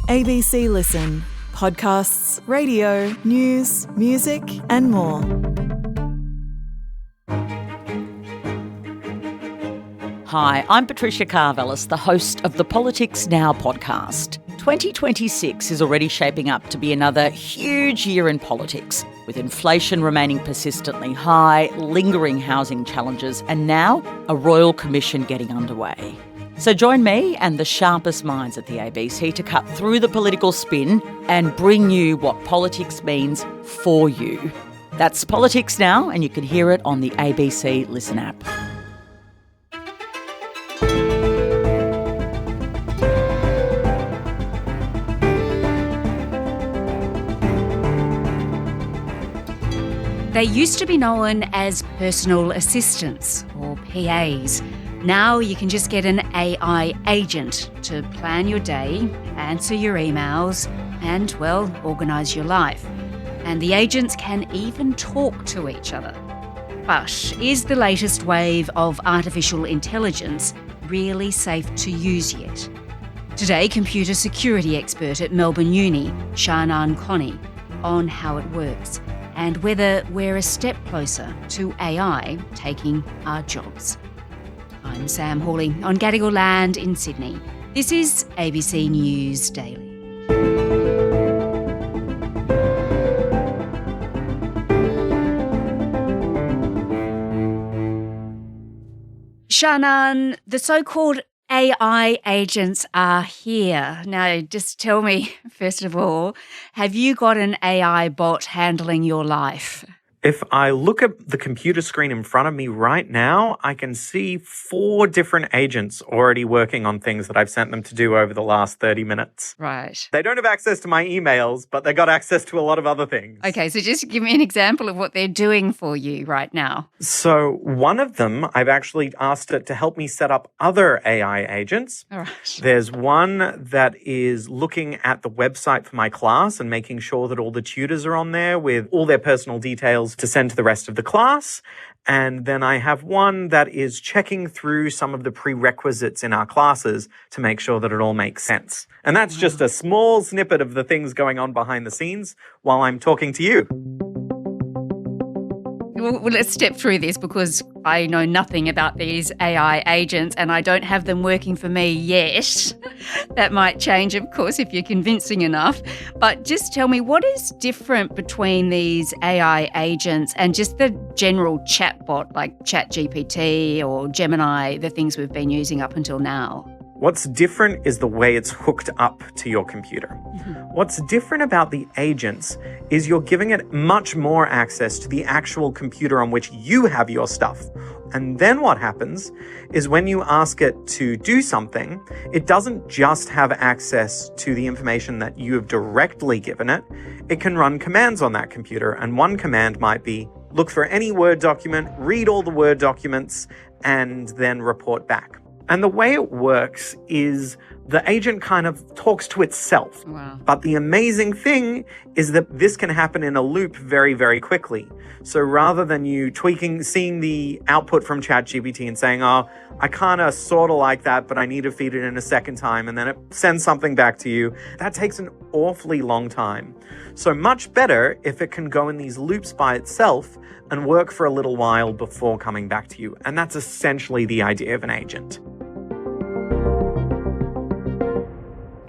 ABC Listen. Podcasts, radio, news, music and more. Hi, I'm Patricia Carvelis, the host of the Politics Now podcast. 2026 is already shaping up to be another huge year in politics, with inflation remaining persistently high, lingering housing challenges, and now a royal commission getting underway. So join me and the sharpest minds at the ABC to cut through the political spin and bring you what politics means for you. That's Politics Now, and you can hear it on the ABC Listen app. They used to be known as personal assistants or PAs. Now you can just get an AI agent to plan your day, answer your emails, and, well, organise your life. And the agents can even talk to each other. But is the latest wave of artificial intelligence really safe to use yet? Today, computer security expert at Melbourne Uni, Shaanan Cohney, on how it works and whether we're a step closer to AI taking our jobs. I'm Sam Hawley on Gadigal land in Sydney. This is ABC News Daily. Shaanan, the so-called AI agents are here. Now, just tell me, first of all, have you got an AI bot handling your life? If I look at the computer screen in front of me right now, I can see 4 different agents already working on things that I've sent them to do over the last 30 minutes. Right. They don't have access to my emails, but they got access to a lot of other things. Okay, so just give me an example of what they're doing for you right now. So one of them, I've actually asked it to help me set up other AI agents. All right. There's one that is looking at the website for my class and making sure that all the tutors are on there with all their personal details to send to the rest of the class. And then I have one that is checking through some of the prerequisites in our classes to make sure that it all makes sense. And that's just a small snippet of the things going on behind the scenes while I'm talking to you. Well, let's step through this because I know nothing about these AI agents and I don't have them working for me yet. That might change, of course, if you're convincing enough. But just tell me, what is different between these AI agents and just the general chatbot like ChatGPT or Gemini, the things we've been using up until now? What's different is the way it's hooked up to your computer. What's different about the agents is you're giving it much more access to the actual computer on which you have your stuff. And then what happens is when you ask it to do something, it doesn't just have access to the information that you have directly given it. It can run commands on that computer. And one command might be, look for any Word document, read all the Word documents, and then report back. And the way it works is the agent kind of talks to itself. Wow. But the amazing thing is that this can happen in a loop very, very quickly. So rather than you seeing the output from ChatGPT and saying, oh, I kind of sort of like that, but I need to feed it in a second time, and then it sends something back to you, that takes an awfully long time. So much better if it can go in these loops by itself and work for a little while before coming back to you. And that's essentially the idea of an agent.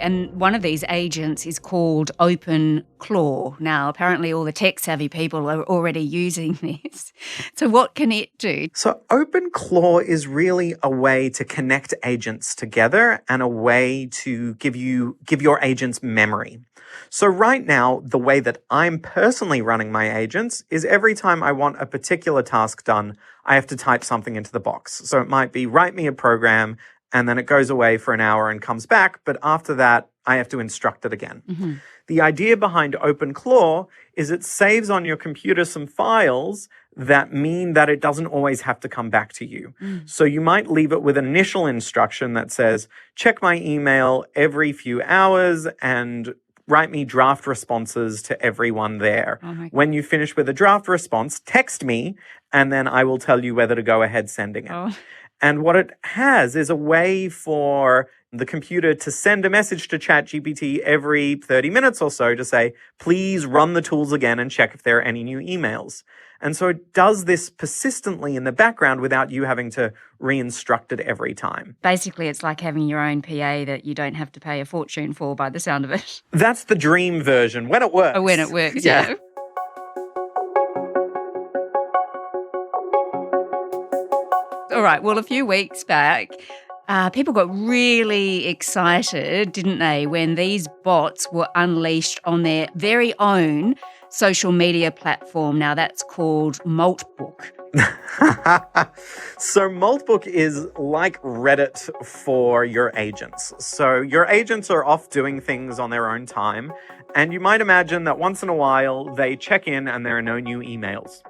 And one of these agents is called OpenClaw. Now, apparently all the tech-savvy people are already using this. So what can it do? So OpenClaw is really a way to connect agents together and a way to give your agents memory. So right now, the way that I'm personally running my agents is every time I want a particular task done, I have to type something into the box. So it might be write me a program, and then it goes away for an hour and comes back. But after that, I have to instruct it again. Mm-hmm. The idea behind OpenClaw is it saves on your computer some files that mean that it doesn't always have to come back to you. So you might leave it with an initial instruction that says, check my email every few hours and write me draft responses to everyone there. When you finish with a draft response, text me, and then I will tell you whether to go ahead sending it. And what it has is a way for the computer to send a message to ChatGPT every 30 minutes or so to say, please run the tools again and check if there are any new emails. And so it does this persistently in the background without you having to re-instruct it every time. Basically, it's like having your own PA that you don't have to pay a fortune for by the sound of it. That's the dream version, when it works. Oh, when it works, yeah. All right, well, a few weeks back, people got really excited, didn't they, when these bots were unleashed on their very own social media platform. Now, that's called Maltbook. So Maltbook is like Reddit for your agents. So your agents are off doing things on their own time, and you might imagine that once in a while they check in and there are no new emails.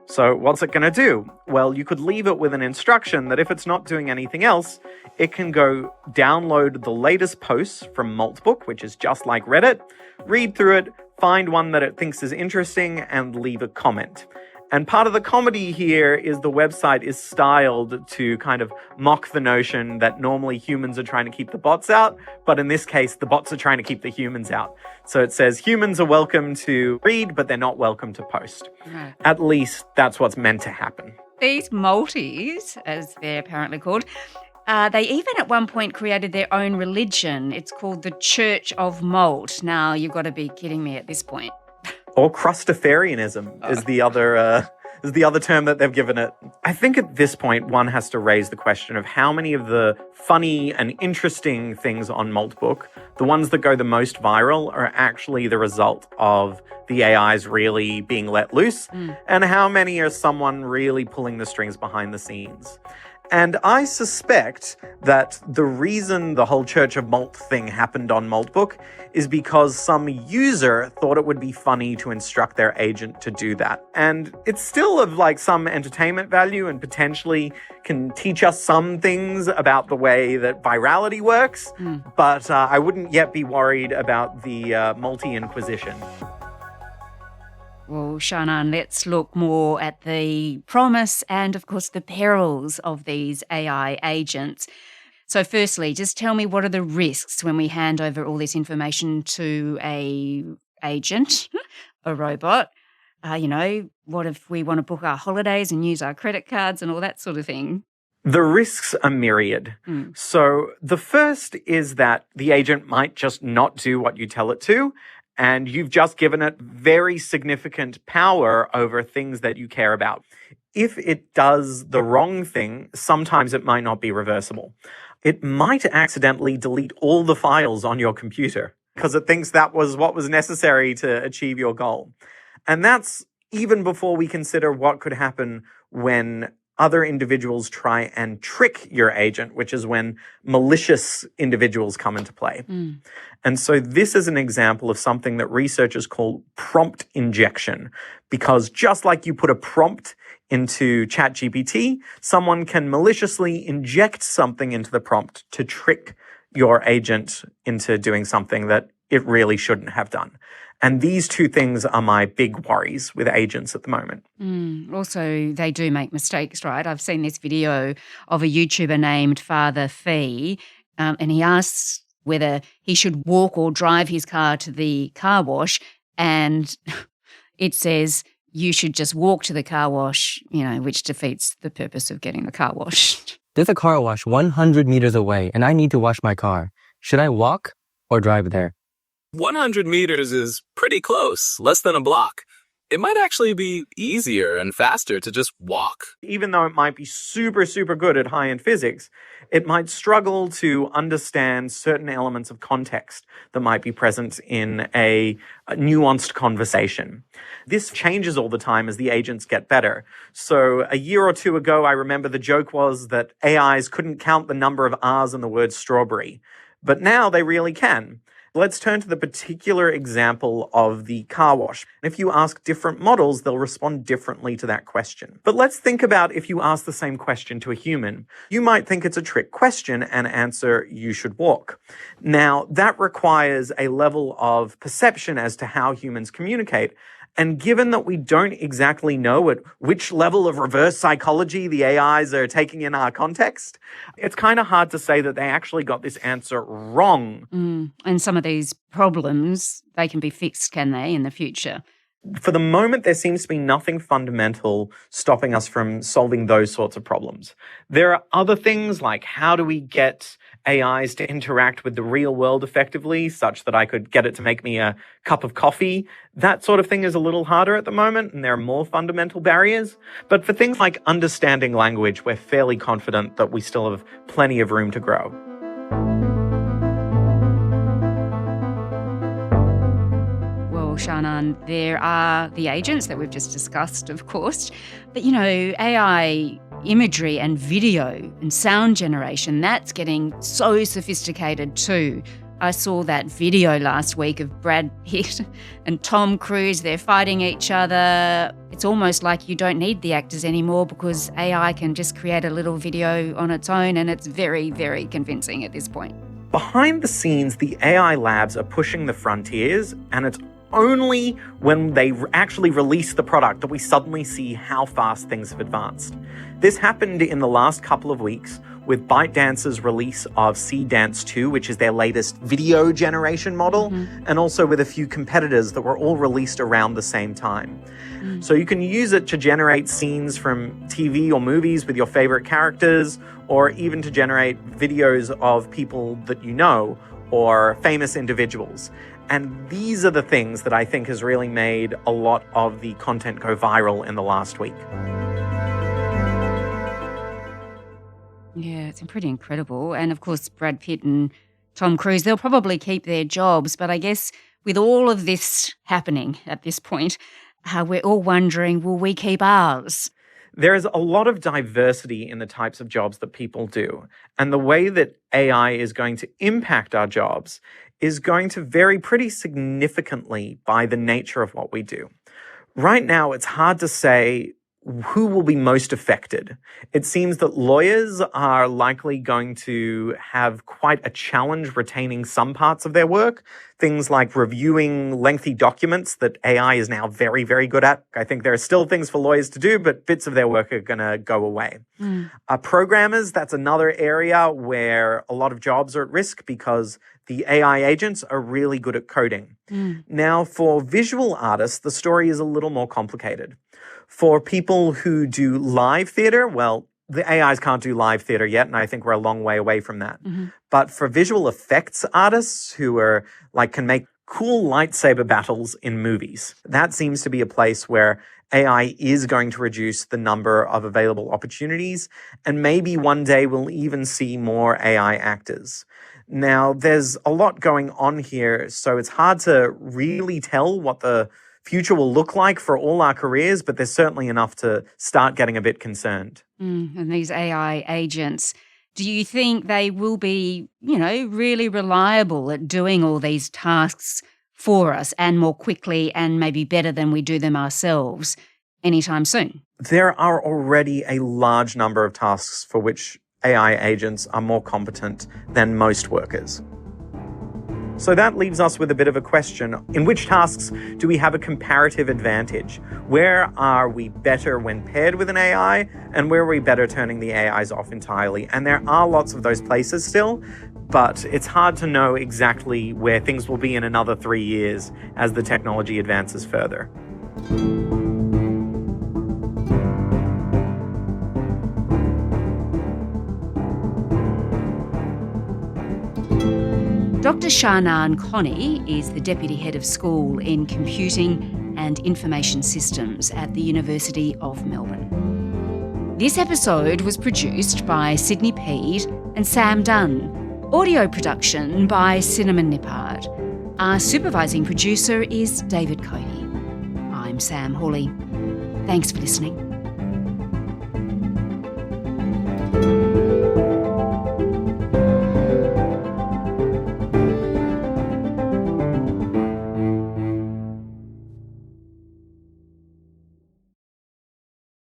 So what's it going to do? Well, you could leave it with an instruction that if it's not doing anything else, it can go download the latest posts from Maltbook, which is just like Reddit, read through it, find one that it thinks is interesting, and leave a comment. And part of the comedy here is the website is styled to kind of mock the notion that normally humans are trying to keep the bots out, but in this case, the bots are trying to keep the humans out. So it says humans are welcome to read, but they're not welcome to post. Right. At least that's what's meant to happen. These Malties, as they're apparently called, they even at one point created their own religion. It's called the Church of Malt. Now, you've got to be kidding me at this point. Or crustafarianism is the other term that they've given it. I think at this point, one has to raise the question of how many of the funny and interesting things on Maltbook, the ones that go the most viral, are actually the result of the AIs really being let loose, and how many are someone really pulling the strings behind the scenes. And I suspect that the reason the whole Church of Malt thing happened on Maltbook is because some user thought it would be funny to instruct their agent to do that. And it's still of like some entertainment value and potentially can teach us some things about the way that virality works, but I wouldn't yet be worried about the multi-inquisition. Well, Shaanan, let's look more at the promise and, of course, the perils of these AI agents. So firstly, just tell me, what are the risks when we hand over all this information to a agent, a robot? What if we want to book our holidays and use our credit cards and all that sort of thing? The risks are myriad. So the first is that the agent might just not do what you tell it to, and you've just given it very significant power over things that you care about. If it does the wrong thing, sometimes it might not be reversible. It might accidentally delete all the files on your computer because it thinks that was what was necessary to achieve your goal. And that's even before we consider what could happen when other individuals try and trick your agent, which is when malicious individuals come into play. And so this is an example of something that researchers call prompt injection, because just like you put a prompt into ChatGPT, someone can maliciously inject something into the prompt to trick your agent into doing something that it really shouldn't have done. And these two things are my big worries with agents at the moment. Also, they do make mistakes, right? I've seen this video of a YouTuber named Father Fee, and he asks whether he should walk or drive his car to the car wash, and it says you should just walk to the car wash, which defeats the purpose of getting the car washed. There's a car wash 100 meters away, and I need to wash my car. Should I walk or drive there? 100 meters is pretty close, less than a block. It might actually be easier and faster to just walk. Even though it might be super, super good at high-end physics, it might struggle to understand certain elements of context that might be present in a nuanced conversation. This changes all the time as the agents get better. So a year or two ago, I remember the joke was that AIs couldn't count the number of R's in the word strawberry. But now they really can. Let's turn to the particular example of the car wash. If you ask different models, they'll respond differently to that question. But let's think about if you ask the same question to a human. You might think it's a trick question and answer, you should walk. Now, that requires a level of perception as to how humans communicate. And given that we don't exactly know at which level of reverse psychology the AIs are taking in our context, it's kind of hard to say that they actually got this answer wrong. And some of these problems, they can be fixed, can they, in the future? For the moment, there seems to be nothing fundamental stopping us from solving those sorts of problems. There are other things like how do we get AIs to interact with the real world effectively such that I could get it to make me a cup of coffee. That sort of thing is a little harder at the moment, and there are more fundamental barriers. But for things like understanding language, we're fairly confident that we still have plenty of room to grow. Shaanan, there are the agents that we've just discussed, of course, but AI imagery and video and sound generation, that's getting so sophisticated too. I saw that video last week of Brad Pitt and Tom Cruise. They're fighting each other. It's almost like you don't need the actors anymore because AI can just create a little video on its own, and it's very, very convincing at this point. Behind the scenes, the AI labs are pushing the frontiers, and it's only when they actually release the product that we suddenly see how fast things have advanced. This happened in the last couple of weeks with ByteDance's release of Dance 2, which is their latest video generation model, and also with a few competitors that were all released around the same time. So you can use it to generate scenes from TV or movies with your favorite characters, or even to generate videos of people that you know, or famous individuals. And these are the things that I think has really made a lot of the content go viral in the last week. Yeah, it's pretty incredible. And of course, Brad Pitt and Tom Cruise, they'll probably keep their jobs. But I guess with all of this happening at this point, we're all wondering, will we keep ours? There is a lot of diversity in the types of jobs that people do. And the way that AI is going to impact our jobs is going to vary pretty significantly by the nature of what we do. Right now, it's hard to say who will be most affected. It seems that lawyers are likely going to have quite a challenge retaining some parts of their work. Things like reviewing lengthy documents that AI is now very, very good at. I think there are still things for lawyers to do, but bits of their work are going to go away. Programmers, that's another area where a lot of jobs are at risk because the AI agents are really good at coding. Now, for visual artists, the story is a little more complicated. For people who do live theater, well, the AIs can't do live theater yet, and I think we're a long way away from that. But for visual effects artists who are can make cool lightsaber battles in movies, that seems to be a place where AI is going to reduce the number of available opportunities, and maybe one day we'll even see more AI actors. Now, there's a lot going on here, so it's hard to really tell what the future will look like for all our careers, but there's certainly enough to start getting a bit concerned. And these AI agents, do you think they will be, really reliable at doing all these tasks for us and more quickly and maybe better than we do them ourselves anytime soon? There are already a large number of tasks for which AI agents are more competent than most workers. So that leaves us with a bit of a question. In which tasks do we have a comparative advantage? Where are we better when paired with an AI, and where are we better turning the AIs off entirely? And there are lots of those places still, but it's hard to know exactly where things will be in another 3 years as the technology advances further. Dr. Shaanan Cohney is the Deputy Head of School in Computing and Information Systems at the University of Melbourne. This episode was produced by Sydney Peed and Sam Dunn. Audio production by Cinnamon Nippard. Our supervising producer is David Coney. I'm Sam Hawley. Thanks for listening.